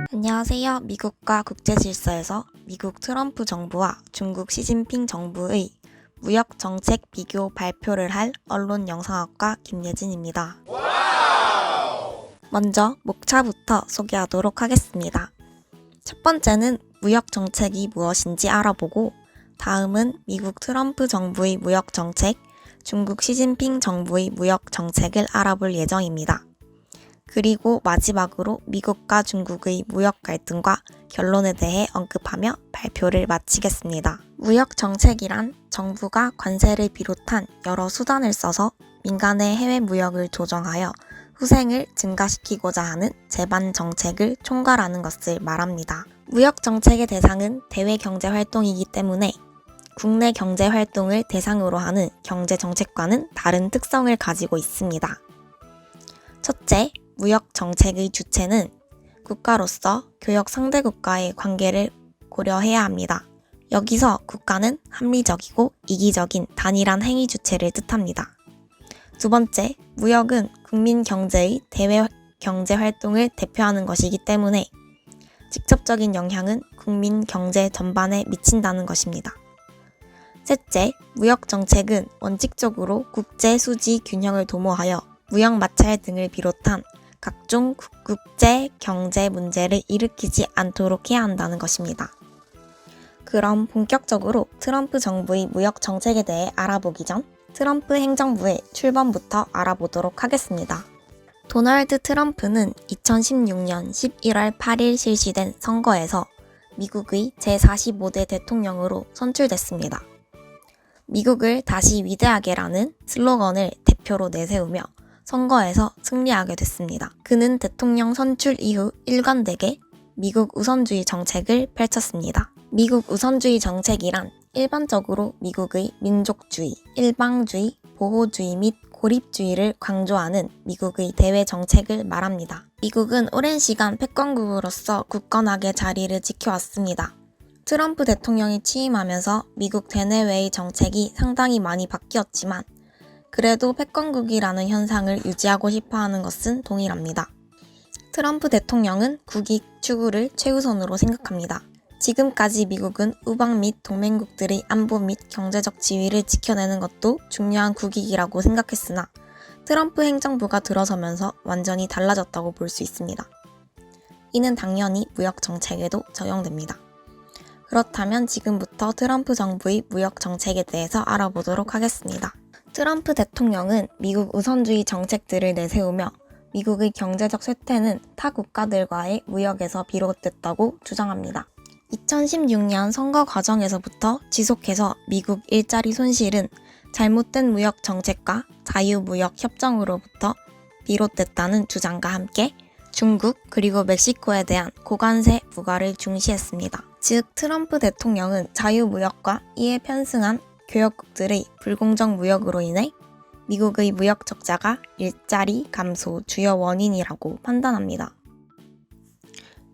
안녕하세요. 미국과 국제질서에서 미국 트럼프 정부와 중국 시진핑 정부의 무역정책 비교 발표를 할 언론영상학과 김예진입니다. 먼저 목차부터 소개하도록 하겠습니다. 첫 번째는 무역정책이 무엇인지 알아보고, 다음은 미국 트럼프 정부의 무역정책, 중국 시진핑 정부의 무역정책을 알아볼 예정입니다. 그리고 마지막으로 미국과 중국의 무역 갈등과 결론에 대해 언급하며 발표를 마치겠습니다. 무역 정책이란 정부가 관세를 비롯한 여러 수단을 써서 민간의 해외 무역을 조정하여 후생을 증가시키고자 하는 제반 정책을 총괄하는 것을 말합니다. 무역 정책의 대상은 대외 경제 활동이기 때문에 국내 경제 활동을 대상으로 하는 경제 정책과는 다른 특성을 가지고 있습니다. 첫째, 무역 정책의 주체는 국가로서 교역 상대 국가의 관계를 고려해야 합니다. 여기서 국가는 합리적이고 이기적인 단일한 행위 주체를 뜻합니다. 두 번째, 무역은 국민 경제의 대외 경제 활동을 대표하는 것이기 때문에 직접적인 영향은 국민 경제 전반에 미친다는 것입니다. 셋째, 무역 정책은 원칙적으로 국제 수지 균형을 도모하여 무역 마찰 등을 비롯한 각종 국제 경제 문제를 일으키지 않도록 해야 한다는 것입니다. 그럼 본격적으로 트럼프 정부의 무역 정책에 대해 알아보기 전 트럼프 행정부의 출범부터 알아보도록 하겠습니다. 도널드 트럼프는 2016년 11월 8일 실시된 선거에서 미국의 제45대 대통령으로 선출됐습니다. 미국을 다시 위대하게라는 슬로건을 대표로 내세우며 선거에서 승리하게 됐습니다. 그는 대통령 선출 이후 일관되게 미국 우선주의 정책을 펼쳤습니다. 미국 우선주의 정책이란 일반적으로 미국의 민족주의, 일방주의, 보호주의 및 고립주의를 강조하는 미국의 대외 정책을 말합니다. 미국은 오랜 시간 패권국으로서 굳건하게 자리를 지켜왔습니다. 트럼프 대통령이 취임하면서 미국 대내외의 정책이 상당히 많이 바뀌었지만 그래도 패권국이라는 현상을 유지하고 싶어하는 것은 동일합니다. 트럼프 대통령은 국익 추구를 최우선으로 생각합니다. 지금까지 미국은 우방 및 동맹국들의 안보 및 경제적 지위를 지켜내는 것도 중요한 국익이라고 생각했으나 트럼프 행정부가 들어서면서 완전히 달라졌다고 볼 수 있습니다. 이는 당연히 무역 정책에도 적용됩니다. 그렇다면 지금부터 트럼프 정부의 무역 정책에 대해서 알아보도록 하겠습니다. 트럼프 대통령은 미국 우선주의 정책들을 내세우며 미국의 경제적 쇠퇴는 타 국가들과의 무역에서 비롯됐다고 주장합니다. 2016년 선거 과정에서부터 지속해서 미국 일자리 손실은 잘못된 무역 정책과 자유무역 협정으로부터 비롯됐다는 주장과 함께 중국 그리고 멕시코에 대한 고관세 부과를 중시했습니다. 즉 트럼프 대통령은 자유무역과 이에 편승한 교역국들의 불공정 무역으로 인해 미국의 무역 적자가 일자리 감소 주요 원인이라고 판단합니다.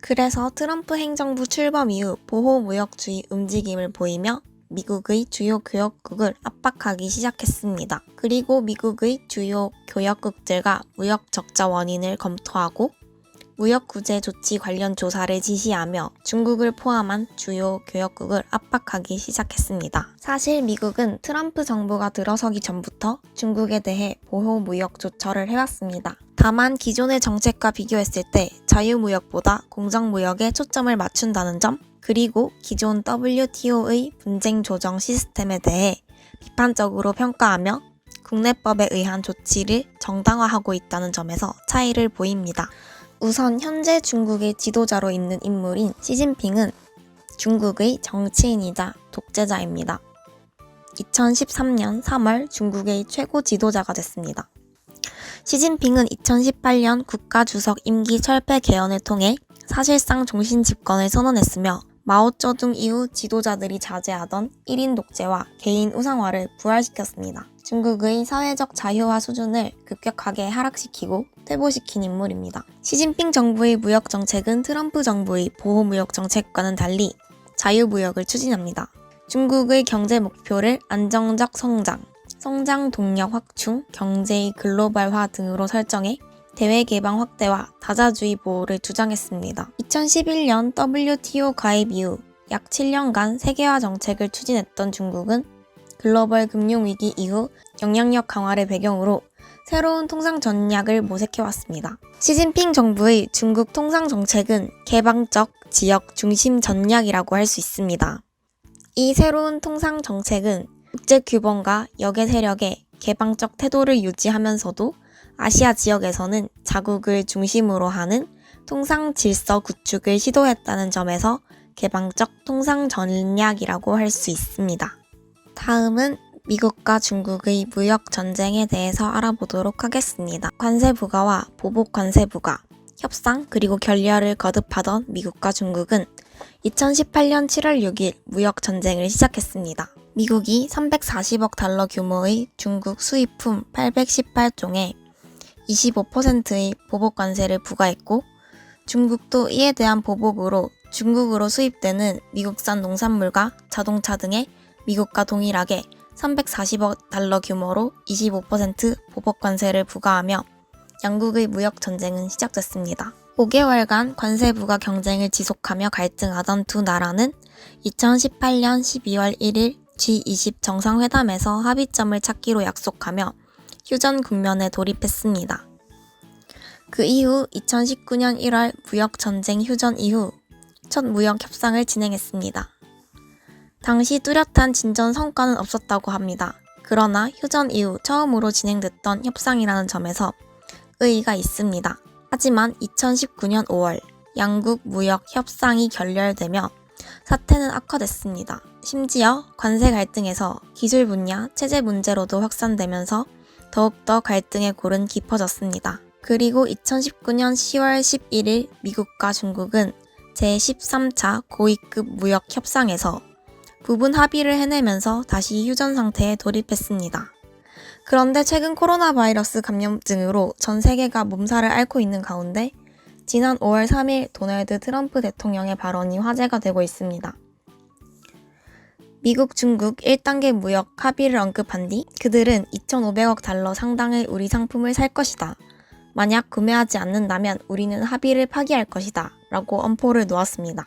그래서 트럼프 행정부 출범 이후 보호무역주의 움직임을 보이며 미국의 주요 교역국을 압박하기 시작했습니다. 그리고 미국의 주요 교역국들과 무역 적자 원인을 검토하고 무역 구제 조치 관련 조사를 지시하며 중국을 포함한 주요 교역국을 압박하기 시작했습니다. 사실 미국은 트럼프 정부가 들어서기 전부터 중국에 대해 보호 무역 조처를 해왔습니다. 다만 기존의 정책과 비교했을 때 자유무역보다 공정무역에 초점을 맞춘다는 점, 그리고 기존 WTO의 분쟁 조정 시스템에 대해 비판적으로 평가하며 국내법에 의한 조치를 정당화하고 있다는 점에서 차이를 보입니다. 우선 현재 중국의 지도자로 있는 인물인 시진핑은 중국의 정치인이자 독재자입니다. 2013년 3월 중국의 최고 지도자가 됐습니다. 시진핑은 2018년 국가주석 임기 철폐 개헌을 통해 사실상 종신 집권을 선언했으며 마오쩌둥 이후 지도자들이 자제하던 1인 독재와 개인 우상화를 부활시켰습니다. 중국의 사회적 자유화 수준을 급격하게 하락시키고 퇴보시킨 인물입니다. 시진핑 정부의 무역 정책은 트럼프 정부의 보호무역 정책과는 달리 자유무역을 추진합니다. 중국의 경제 목표를 안정적 성장, 성장 동력 확충, 경제의 글로벌화 등으로 설정해 대외 개방 확대와 다자주의 보호를 주장했습니다. 2011년 WTO 가입 이후 약 7년간 세계화 정책을 추진했던 중국은 글로벌 금융위기 이후 영향력 강화를 배경으로 새로운 통상 전략을 모색해왔습니다. 시진핑 정부의 중국 통상 정책은 개방적 지역 중심 전략이라고 할 수 있습니다. 이 새로운 통상 정책은 국제 규범과 역의 세력의 개방적 태도를 유지하면서도 아시아 지역에서는 자국을 중심으로 하는 통상 질서 구축을 시도했다는 점에서 개방적 통상 전략이라고 할 수 있습니다. 다음은 미국과 중국의 무역 전쟁에 대해서 알아보도록 하겠습니다. 관세 부과와 보복 관세 부과, 협상 그리고 결렬을 거듭하던 미국과 중국은 2018년 7월 6일 무역 전쟁을 시작했습니다. 미국이 340억 달러 규모의 중국 수입품 818종에 25%의 보복 관세를 부과했고 중국도 이에 대한 보복으로 중국으로 수입되는 미국산 농산물과 자동차 등에 미국과 동일하게 340억 달러 규모로 25% 보복 관세를 부과하며 양국의 무역 전쟁은 시작됐습니다. 5개월간 관세 부과 경쟁을 지속하며 갈등하던 두 나라는 2018년 12월 1일 G20 정상회담에서 합의점을 찾기로 약속하며 휴전 국면에 돌입했습니다. 그 이후 2019년 1월 무역 전쟁 휴전 이후 첫 무역 협상을 진행했습니다. 당시 뚜렷한 진전 성과는 없었다고 합니다. 그러나 휴전 이후 처음으로 진행됐던 협상이라는 점에서 의의가 있습니다. 하지만 2019년 5월 양국 무역 협상이 결렬되며 사태는 악화됐습니다. 심지어 관세 갈등에서 기술 분야, 체제 문제로도 확산되면서 더욱더 갈등의 골은 깊어졌습니다. 그리고 2019년 10월 11일 미국과 중국은 제13차 고위급 무역 협상에서 부분 합의를 해내면서 다시 휴전 상태에 돌입했습니다. 그런데 최근 코로나 바이러스 감염증으로 전 세계가 몸살을 앓고 있는 가운데 지난 5월 3일 도널드 트럼프 대통령의 발언이 화제가 되고 있습니다. 미국, 중국 1단계 무역 합의를 언급한 뒤 그들은 2,500억 달러 상당의 우리 상품을 살 것이다. 만약 구매하지 않는다면 우리는 합의를 파기할 것이다. 라고 엄포를 놓았습니다.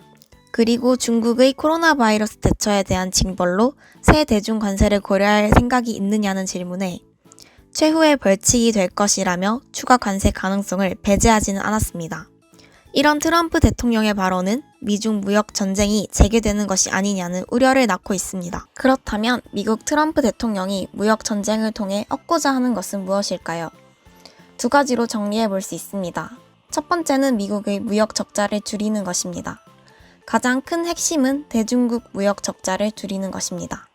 그리고 중국의 코로나 바이러스 대처에 대한 징벌로 새 대중 관세를 고려할 생각이 있느냐는 질문에 최후의 벌칙이 될 것이라며 추가 관세 가능성을 배제하지는 않았습니다. 이런 트럼프 대통령의 발언은 미중 무역 전쟁이 재개되는 것이 아니냐는 우려를 낳고 있습니다. 그렇다면 미국 트럼프 대통령이 무역 전쟁을 통해 얻고자 하는 것은 무엇일까요? 두 가지로 정리해 볼 수 있습니다. 첫 번째는 미국의 무역 적자를 줄이는 것입니다. 가장 큰 핵심은 대중국 무역 적자를 줄이는 것입니다.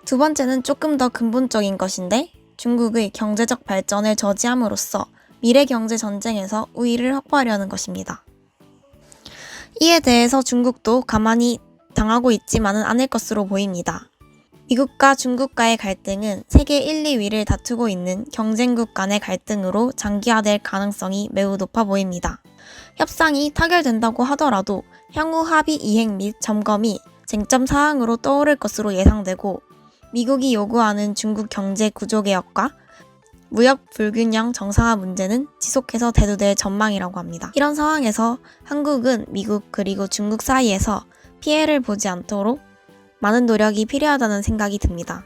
두 번째는 조금 더 근본적인 것인데 중국의 경제적 발전을 저지함으로써 미래 경제 전쟁에서 우위를 확보하려는 것입니다. 이에 대해서 중국도 가만히 당하고 있지만은 않을 것으로 보입니다. 미국과 중국과의 갈등은 세계 1, 2위를 다투고 있는 경쟁국 간의 갈등으로 장기화될 가능성이 매우 높아 보입니다. 협상이 타결된다고 하더라도 향후 합의 이행 및 점검이 쟁점 사항으로 떠오를 것으로 예상되고 미국이 요구하는 중국 경제 구조개혁과 무역 불균형 정상화 문제는 지속해서 대두될 전망이라고 합니다. 이런 상황에서 한국은 미국 그리고 중국 사이에서 피해를 보지 않도록 많은 노력이 필요하다는 생각이 듭니다.